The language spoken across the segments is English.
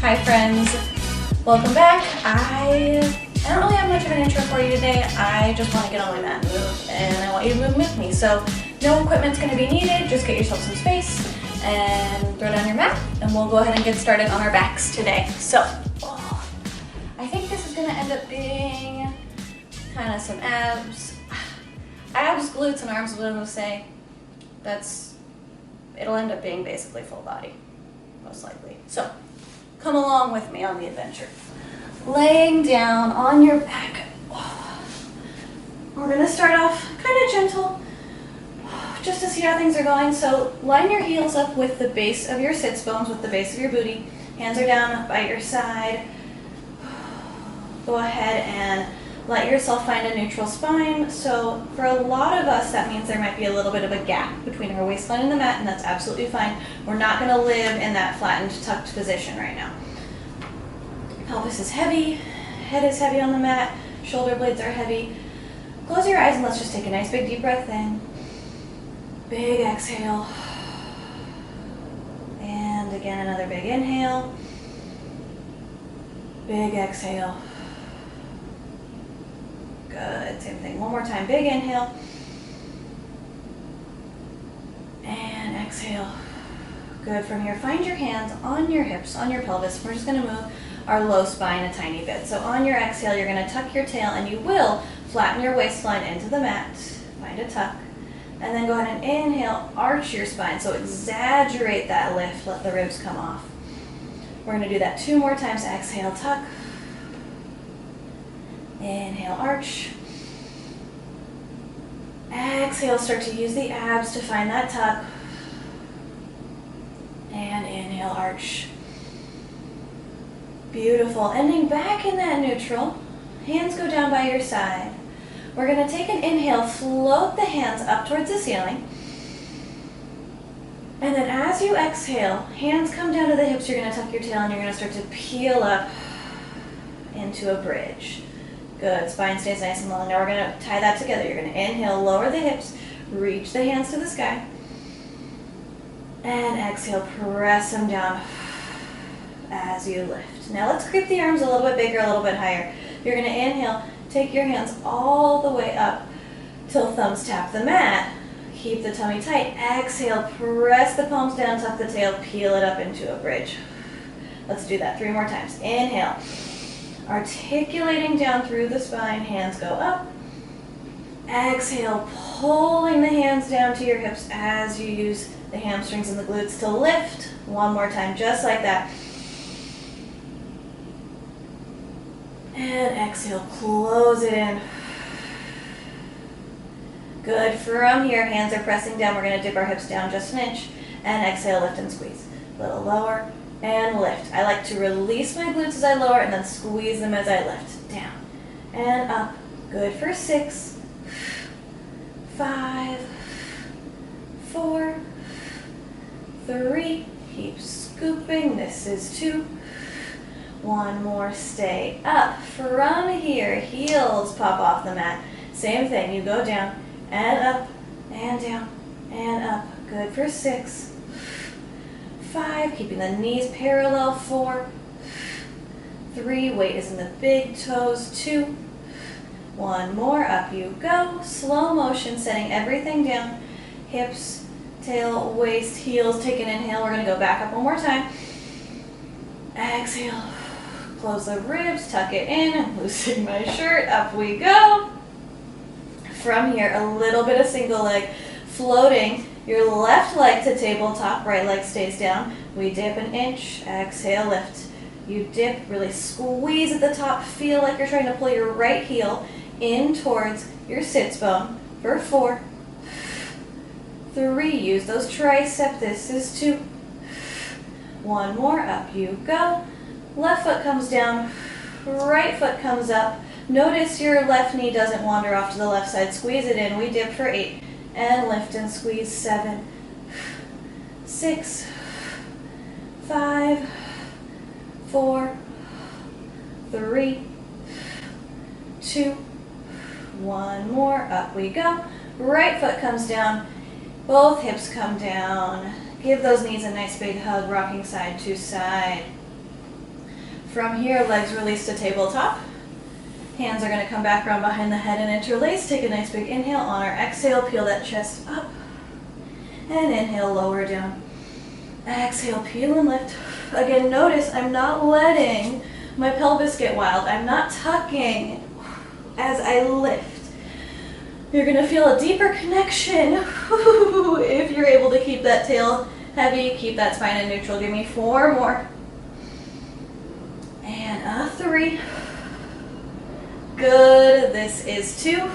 Hi friends, welcome back. I don't really have much of an intro for you today. I just want to get on my mat and move, and I want you to move with me. So no equipment's going to be needed, just get yourself some space and throw down your mat, and we'll go ahead and get started on our backs today. So I think this is going to end up being kind of some abs, glutes, and arms, what I'm going to say. It'll end up being basically full body, most likely. So come along with me on the adventure. Laying down on your back. We're gonna start off kind of gentle, just to see how things are going. So line your heels up with the base of your sits bones, with the base of your booty. Hands are down by your side. Go ahead and let yourself find a neutral spine. So for a lot of us, that means there might be a little bit of a gap between our waistline and the mat, and that's absolutely fine. We're not gonna live in that flattened, tucked position right now. Pelvis is heavy, head is heavy on the mat, shoulder blades are heavy. Close your eyes and let's just take a nice big deep breath in. Big exhale. And again, another big inhale. Big exhale. Good, same thing. One more time, big inhale. And exhale. Good, from here, find your hands on your hips, on your pelvis. We're just gonna move our low spine a tiny bit. So on your exhale, you're gonna tuck your tail and you will flatten your waistline into the mat. Find a tuck. And then go ahead and inhale, arch your spine. So exaggerate that lift, let the ribs come off. We're gonna do that 2 more times. Exhale, tuck. Inhale, arch. Exhale, start to use the abs to find that tuck. And inhale, arch. Beautiful. Ending back in that neutral. Hands go down by your side. We're going to take an inhale, float the hands up towards the ceiling. And then as you exhale, hands come down to the hips, you're going to tuck your tail and you're going to start to peel up into a bridge. Good. Spine stays nice and low. Now we're going to tie that together. You're going to inhale, lower the hips, reach the hands to the sky. And exhale, press them down as you lift. Now let's creep the arms a little bit bigger, a little bit higher. You're going to inhale, take your hands all the way up till thumbs tap the mat. Keep the tummy tight. Exhale, press the palms down, tuck the tail, peel it up into a bridge. Let's do that 3 more times. Inhale, articulating down through the spine, hands go up. Exhale, pulling the hands down to your hips as you use the hamstrings and the glutes to lift. 1 more time, just like that. And exhale, close it in. Good. From here, hands are pressing down. We're going to dip our hips down just an inch. And exhale, lift and squeeze. A little lower and lift. I like to release my glutes as I lower and then squeeze them as I lift. Down and up. Good for 6, 5, 4, 3. Keep scooping. This is 2. 1 more, stay up. From here, heels pop off the mat. Same thing, you go down and up and down and up. Good for 6, 5, keeping the knees parallel. 4, 3, weight is in the big toes. 2, 1 more, up you go. Slow motion, setting everything down. Hips, tail, waist, heels. Take an inhale, we're gonna go back up 1 more time. Exhale. Close the ribs, tuck it in. I'm loosening my shirt. Up we go. From here, a little bit of single leg, floating your left leg to tabletop, right leg stays down. We dip an inch, exhale, lift. You dip, really squeeze at the top, feel like you're trying to pull your right heel in towards your sits bone for 4, 3, use those triceps, this is 2. 1 more, up you go. Left foot comes down, right foot comes up. Notice your left knee doesn't wander off to the left side. Squeeze it in. We dip for 8 and lift and squeeze. 7, 6, 5, 4, 3, 2, 1 more. Up we go. Right foot comes down. Both hips come down. Give those knees a nice big hug, rocking side to side. From here, legs release to tabletop. Hands are going to come back around behind the head and interlace. Take a nice big inhale. On our exhale, peel that chest up. And inhale, lower down. Exhale, peel and lift. Again, notice I'm not letting my pelvis get wild. I'm not tucking as I lift. You're going to feel a deeper connection if you're able to keep that tail heavy, keep that spine in neutral. Give me 4 more. And a 3. Good. This is 2.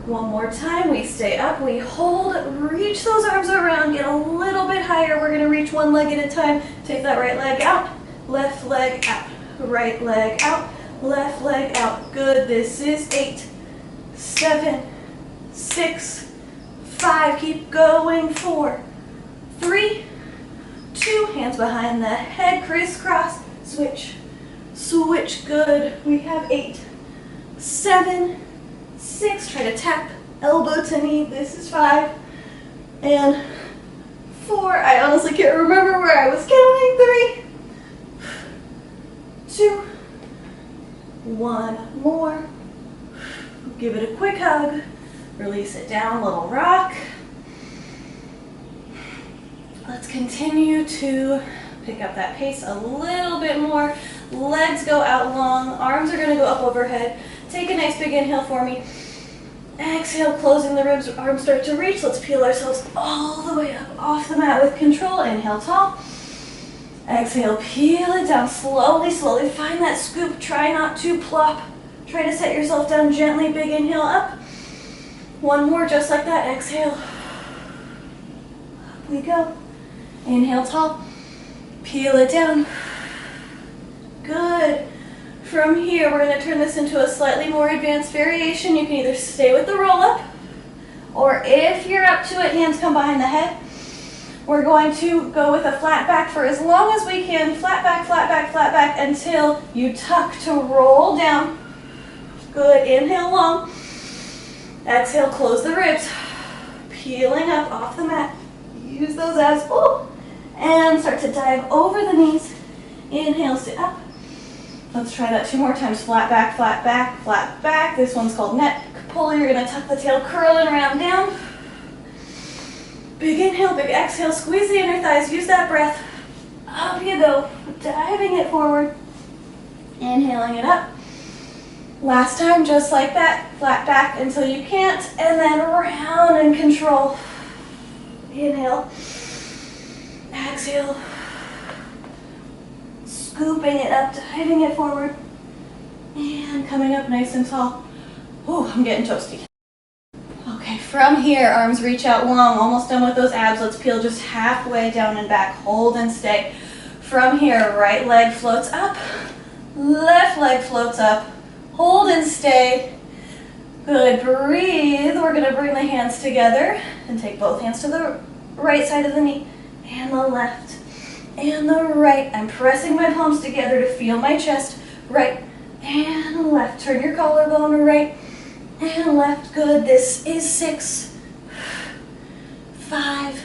One more time. We stay up. We hold. Reach those arms around. Get a little bit higher. We're going to reach one leg at a time. Take that right leg out. Left leg out. Right leg out. Left leg out. Good. This is 8, 7, 6, 5. Keep going. 4, 3, 2. Hands behind the head. Crisscross. Switch. Switch. Good. We have 8, 7, 6. Try to tap elbow to knee. This is 5 and 4. I honestly can't remember where I was counting. 3, 2, 1 more. Give it a quick hug. Release it down. Little rock. Let's continue to pick up that pace a little bit more. Legs go out long. Arms are going to go up overhead. Take a nice big inhale for me. Exhale, closing the ribs. Arms start to reach. Let's peel ourselves all the way up off the mat with control. Inhale tall. Exhale, peel it down slowly, slowly. Find that scoop. Try not to plop. Try to set yourself down gently. Big inhale up. One more just like that. Exhale. Up we go. Inhale tall. Peel it down. Good. From here, we're going to turn this into a slightly more advanced variation. You can either stay with the roll up, or if you're up to it, hands come behind the head. We're going to go with a flat back for as long as we can. Flat back, flat back, flat back until you tuck to roll down. Good. Inhale long. Exhale, close the ribs. Peeling up off the mat. Use those abs. Ooh. And start to dive over the knees. Inhale, sit up. Let's try that 2 more times. Flat back, flat back, flat back. This one's called neck pull. You're going to tuck the tail, curling around down. Big inhale, big exhale. Squeeze the inner thighs. Use that breath. Up you go. Diving it forward. Inhaling it up. Last time, just like that. Flat back until you can't. And then round and control. Inhale. Exhale. Scooping it up, diving it forward, and coming up nice and tall. Ooh, I'm getting toasty. Okay, from here, arms reach out long, almost done with those abs. Let's peel just halfway down and back. Hold and stay. From here, right leg floats up, left leg floats up. Hold and stay. Good, breathe. We're gonna bring the hands together and take both hands to the right side of the knee and the left. And the right. I'm pressing my palms together to feel my chest. Right and left. Turn your collarbone right and left. Good. This is 6, 5,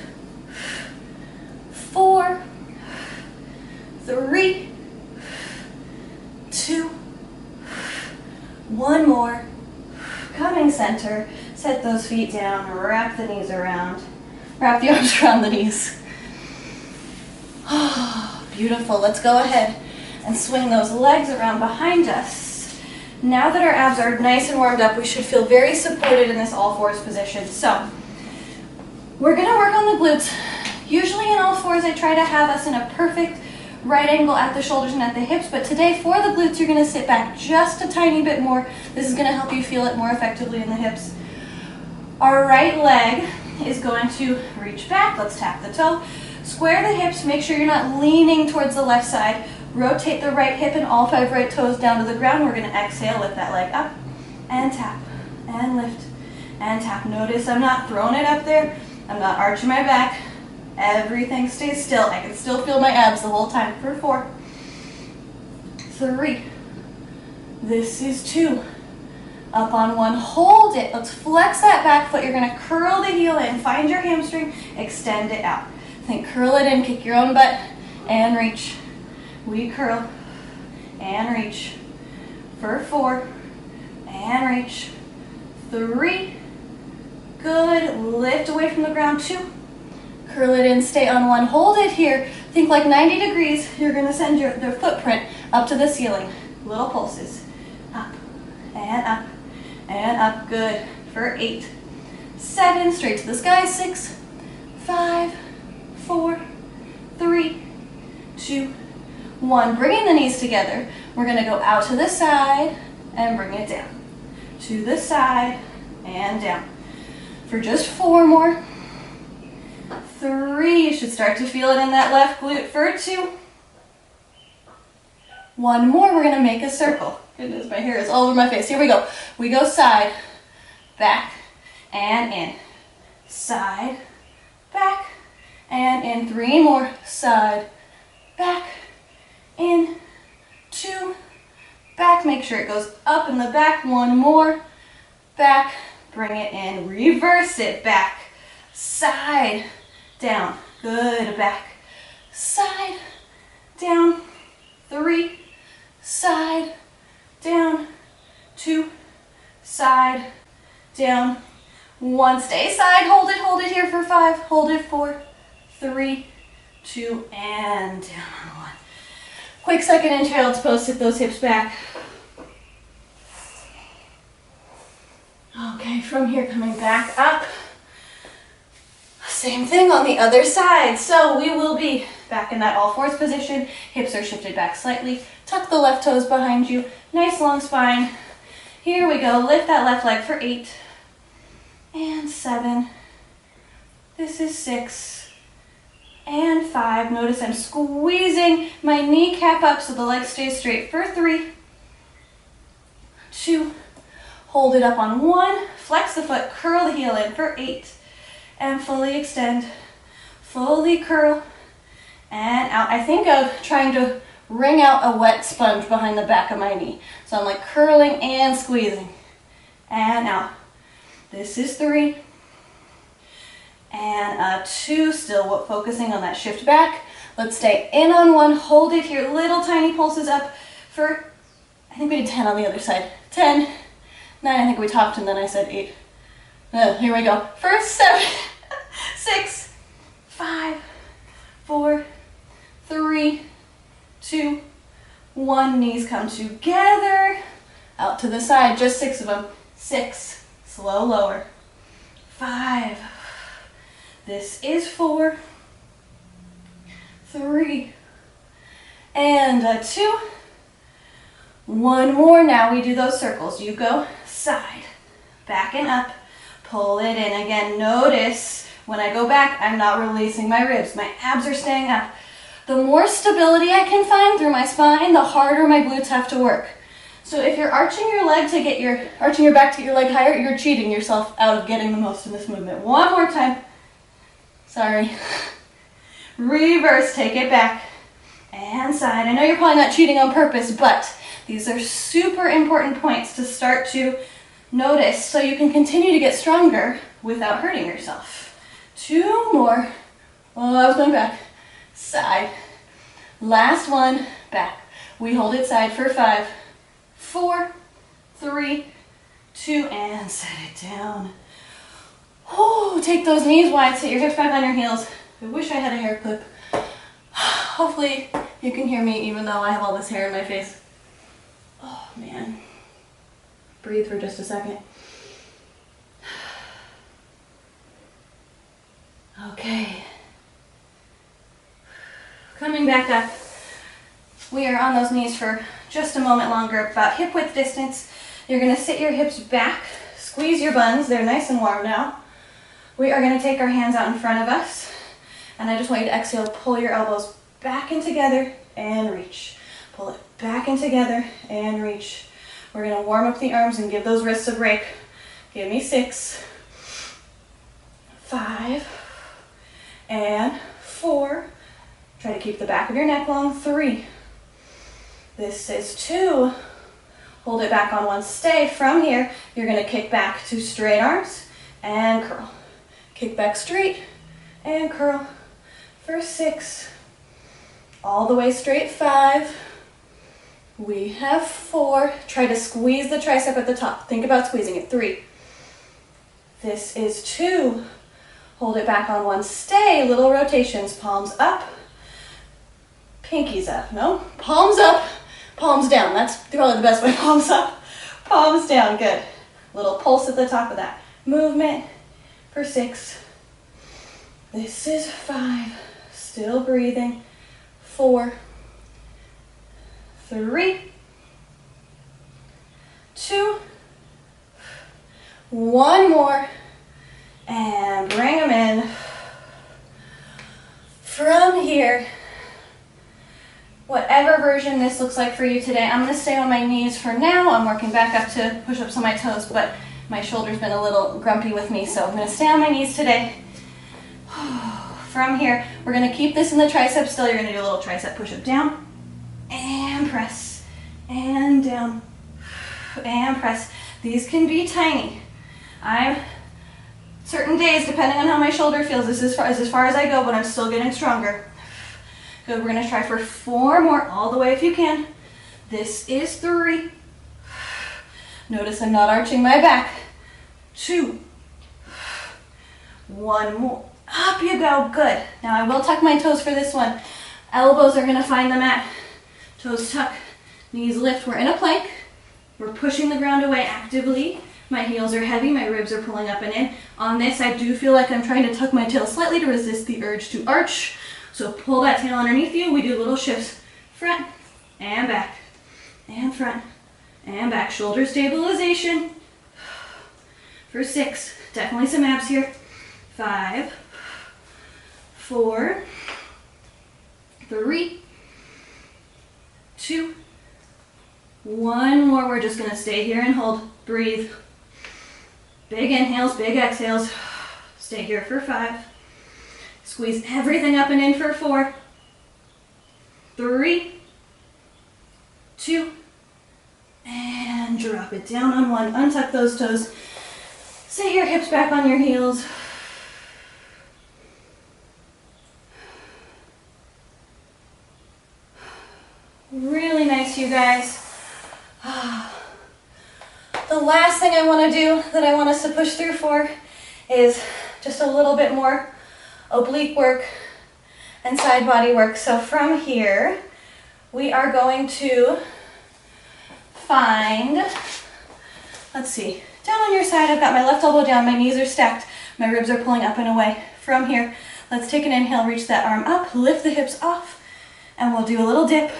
4, 3, 2, 1 more. Coming center. Set those feet down. Wrap the knees around. Wrap the arms around the knees. Oh, beautiful. Let's go ahead and swing those legs around behind us. Now that our abs are nice and warmed up, we should feel very supported in this all fours position. So we're going to work on the glutes. Usually in all fours, I try to have us in a perfect right angle at the shoulders and at the hips, but today for the glutes, you're going to sit back just a tiny bit more. This is going to help you feel it more effectively in the hips. Our right leg is going to reach back. Let's tap the toe. Square the hips, make sure you're not leaning towards the left side. Rotate the right hip and all 5 right toes down to the ground. We're going to exhale, lift that leg up, and tap, and lift, and tap. Notice I'm not throwing it up there. I'm not arching my back. Everything stays still. I can still feel my abs the whole time. For 4, 3, this is 2. Up on 1, hold it. Let's flex that back foot. You're going to curl the heel in. Find your hamstring, extend it out. Then curl it in, kick your own butt, and reach. We curl and reach for 4 and reach. 3. Good. Lift away from the ground. 2. Curl it in, stay on 1. Hold it here. Think like 90 degrees. You're going to send the footprint up to the ceiling. Little pulses. Up and up and up. Good. For 8. 7. Straight to the sky. 6. 5. 4. 3. 2. 1. Bringing the knees together. We're going to go out to the side and bring it down. To the side and down. For just 4 more. 3. You should start to feel it in that left glute. For 2. 1 more. We're going to make a circle. Goodness, my hair is all over my face. Here we go. We go side, back, and in. Side, back, and in. 3 more. Side, back, in. 2, back. Make sure it goes up in the back. 1 more. Back, bring it in. Reverse it. Back, side, down. Good. Back, side, down. 3, side, down. 2, side, down. 1, stay side. Hold it here for 5. Hold it 4, 3, 2, and down. 1. Quick second in child's pose. Sit those hips back. Okay, from here coming back up. Same thing on the other side. So we will be back in that all fours position. Hips are shifted back slightly. Tuck the left toes behind you. Nice long spine. Here we go. Lift that left leg for 8 and 7. This is 6 and 5. Notice I'm squeezing my kneecap up so the leg stays straight for 3, 2. Hold it up on 1. Flex the foot. Curl the heel in for 8. And fully extend. Fully curl. And out. I think of trying to wring out a wet sponge behind the back of my knee. So I'm like curling and squeezing. And out. This is 3. And 2. Still focusing on that shift back. Let's stay in on 1. Hold it here. Little tiny pulses up for, I think we did 10 on the other side. 10. 9, I think we talked and then I said 8. Here we go. First 7, 6, 5, 4, 3, 2, 1. Knees come together. Out to the side, just 6 of them. 6, slow lower. 5, this is 4, 3, and 2. 1 more. Now we do those circles. You go side, back and up, pull it in. Again, notice when I go back, I'm not releasing my ribs. My abs are staying up. The more stability I can find through my spine, the harder my glutes have to work. So if you're arching your back to get your leg higher, you're cheating yourself out of getting the most in this movement. 1 more time. Sorry. Reverse, take it back and side. I know you're probably not cheating on purpose, but these are super important points to start to notice so you can continue to get stronger without hurting yourself. 2 more. Oh, I was going back. Side. Last one. Back. We hold it side for 5, 4, 3, 2, and set it down. Oh, take those knees wide. Sit your hips back on your heels. I wish I had a hair clip. Hopefully you can hear me even though I have all this hair in my face. Oh, man. Breathe for just a second. Okay. Coming back up. We are on those knees for just a moment longer, about hip width distance. You're going to sit your hips back, squeeze your buns. They're nice and warm now. We are going to take our hands out in front of us, and I just want you to exhale, pull your elbows back in together and reach. Pull it back in together and reach. We're going to warm up the arms and give those wrists a break. Give me 6, 5, and 4. Try to keep the back of your neck long. 3. This is 2. Hold it back on 1. Stay. From here, you're going to kick back to straight arms and curl. Kick back straight and curl for 6, All the way straight, 5. We have 4. Try to squeeze the tricep at the top. Think about squeezing it. 3. This is 2. Hold it back on 1. Stay. Little rotations. Palms up. Pinkies up. No? Palms up. Palms down. That's probably the best way. Palms up. Palms down. Good. Little pulse at the top of that. Movement for 6. This is 5. Still breathing. 4. 3. 2. 1 more. And bring them in. From here, whatever version this looks like for you today, I'm going to stay on my knees for now. I'm working back up to push-ups on my toes, but my shoulder's been a little grumpy with me, so I'm going to stay on my knees today. From here, we're going to keep this in the tricep still. You're going to do a little tricep push-up down, and press, and down, and press. These can be tiny. Certain days, depending on how my shoulder feels, this is as far as I go, but I'm still getting stronger. Good, we're gonna try for 4 more, all the way if you can. This is 3. Notice I'm not arching my back. 2. 1 more. Up you go, good. Now I will tuck my toes for this one. Elbows are gonna find the mat. Toes tuck, knees lift. We're in a plank. We're pushing the ground away actively. My heels are heavy, my ribs are pulling up and in. On this, I do feel like I'm trying to tuck my tail slightly to resist the urge to arch. So pull that tail underneath you. We do little shifts. Front and back, and front and back. Shoulder stabilization. For 6, definitely some abs here. 5, 4, 3, 2, 1 more. We're just gonna stay here and hold. Breathe. Big inhales, big exhales. Stay here for 5. Squeeze everything up and in for 4. 3, 2, and drop it down on 1. Untuck those toes. Set your hips back on your heels. Really nice, you guys. The last thing I want to do that I want us to push through for is just a little bit more oblique work and side body work. So from here, we are going to find, let's see, down on your side, I've got my left elbow down, my knees are stacked, my ribs are pulling up and away. From here, let's take an inhale, reach that arm up, lift the hips off, and we'll do a little dip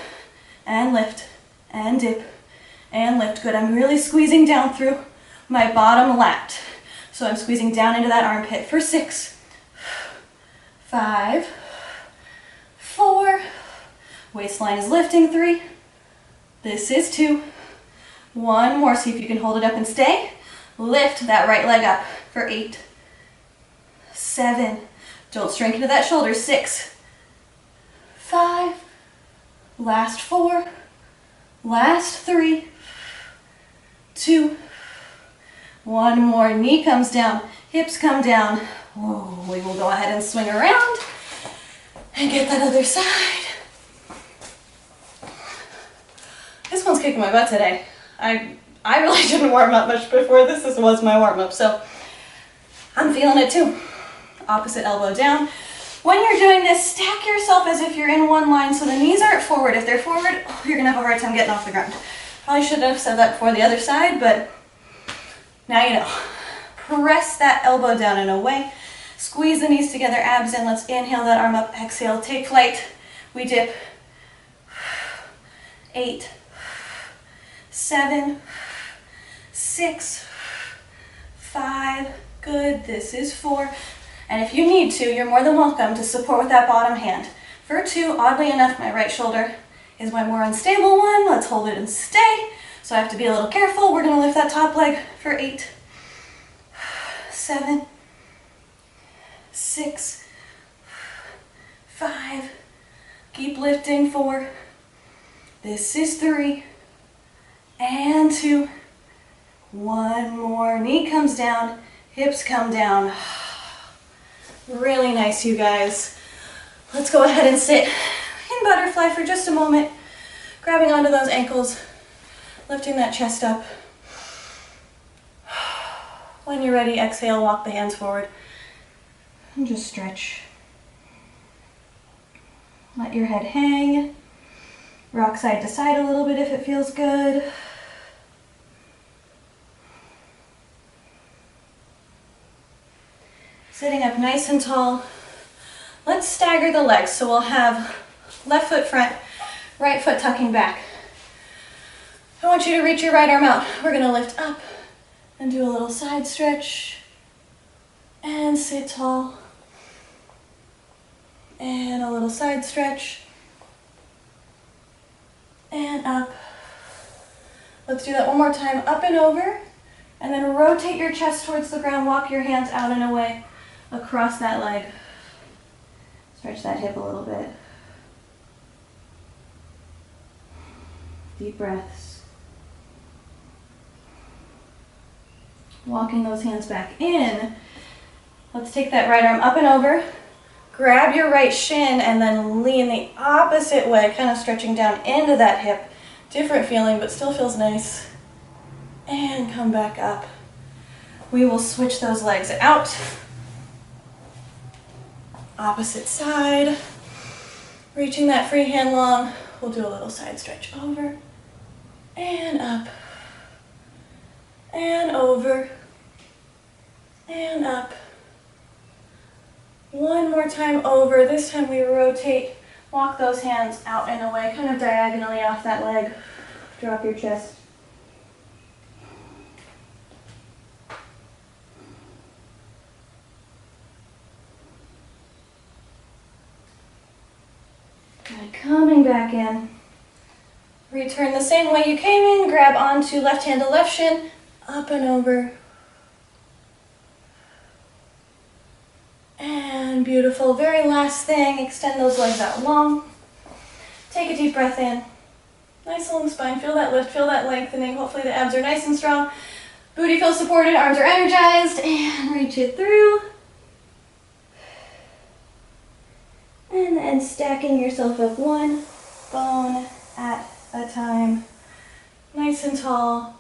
and lift and dip and lift. Good, I'm really squeezing down through my bottom lat. So I'm squeezing down into that armpit for 6, 5, 4, waistline is lifting, 3, this is 2, 1 more, see if you can hold it up and stay. Lift that right leg up for 8, 7, don't shrink into that shoulder, 6, 5, last 4, last 3, 2, 1 more, knee comes down, hips come down. Whoa, we will go ahead and swing around and get that other side. This one's kicking my butt today. I really didn't warm up much before this. This was my warm up, so I'm feeling it too. Opposite elbow down. When you're doing this, stack yourself as if you're in one line so the knees aren't forward. If they're forward, you're gonna have a hard time getting off the ground. Probably should have said that before the other side, but now you know. Press that elbow down and away. Squeeze the knees together, abs in. Let's inhale that arm up, exhale, take flight. We dip. 8, 7, 6, 5, good, this is 4. And if you need to, you're more than welcome to support with that bottom hand. For 2, oddly enough, my right shoulder is my more unstable one. Let's hold it and stay. So I have to be a little careful. We're gonna lift that top leg for 8, 7, 6, 5, keep lifting, 4, this is 3, and 2, 1 more, knee comes down, hips come down. Really nice, you guys. Let's go ahead and sit in butterfly for just a moment, grabbing onto those ankles, lifting that chest up. When you're ready, exhale, walk the hands forward, and just stretch. Let your head hang. Rock side to side a little bit if it feels good. Sitting up nice and tall. Let's stagger the legs. So we'll have left foot front, right foot tucking back. I want you to reach your right arm out. We're gonna lift up and do a little side stretch. And sit tall. And a little side stretch. And up. Let's do that one more time. Up and over. And then rotate your chest towards the ground. Walk your hands out and away across that leg. Stretch that hip a little bit. Deep breaths. Walking those hands back in. Let's take that right arm up and over. Grab your right shin and then lean the opposite way, kind of stretching down into that hip. Different feeling, but still feels nice. And come back up. We will switch those legs out. Opposite side. Reaching that free hand long. We'll do a little side stretch over. And up. And over. And up. One more time over. This time we rotate. Walk those hands out and away, kind of diagonally off that leg. Drop your chest. Good. Coming back in. Return the same way you came in. Grab onto left hand to left shin. Up and over. And beautiful. Very last thing, extend those legs out long. Take a deep breath in. Nice long spine. Feel that lift, feel that lengthening. Hopefully the abs are nice and strong. Booty feels supported, arms are energized. And reach it through. And then stacking yourself up one bone at a time. Nice and tall.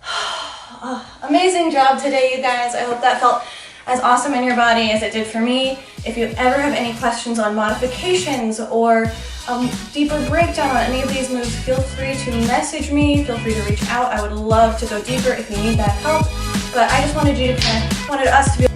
Oh, amazing job today, you guys. I hope that felt as awesome in your body as it did for me. If you ever have any questions on modifications or a deeper breakdown on any of these moves, feel free to message me, feel free to reach out. I would love to go deeper if you need that help. But I just wanted us to be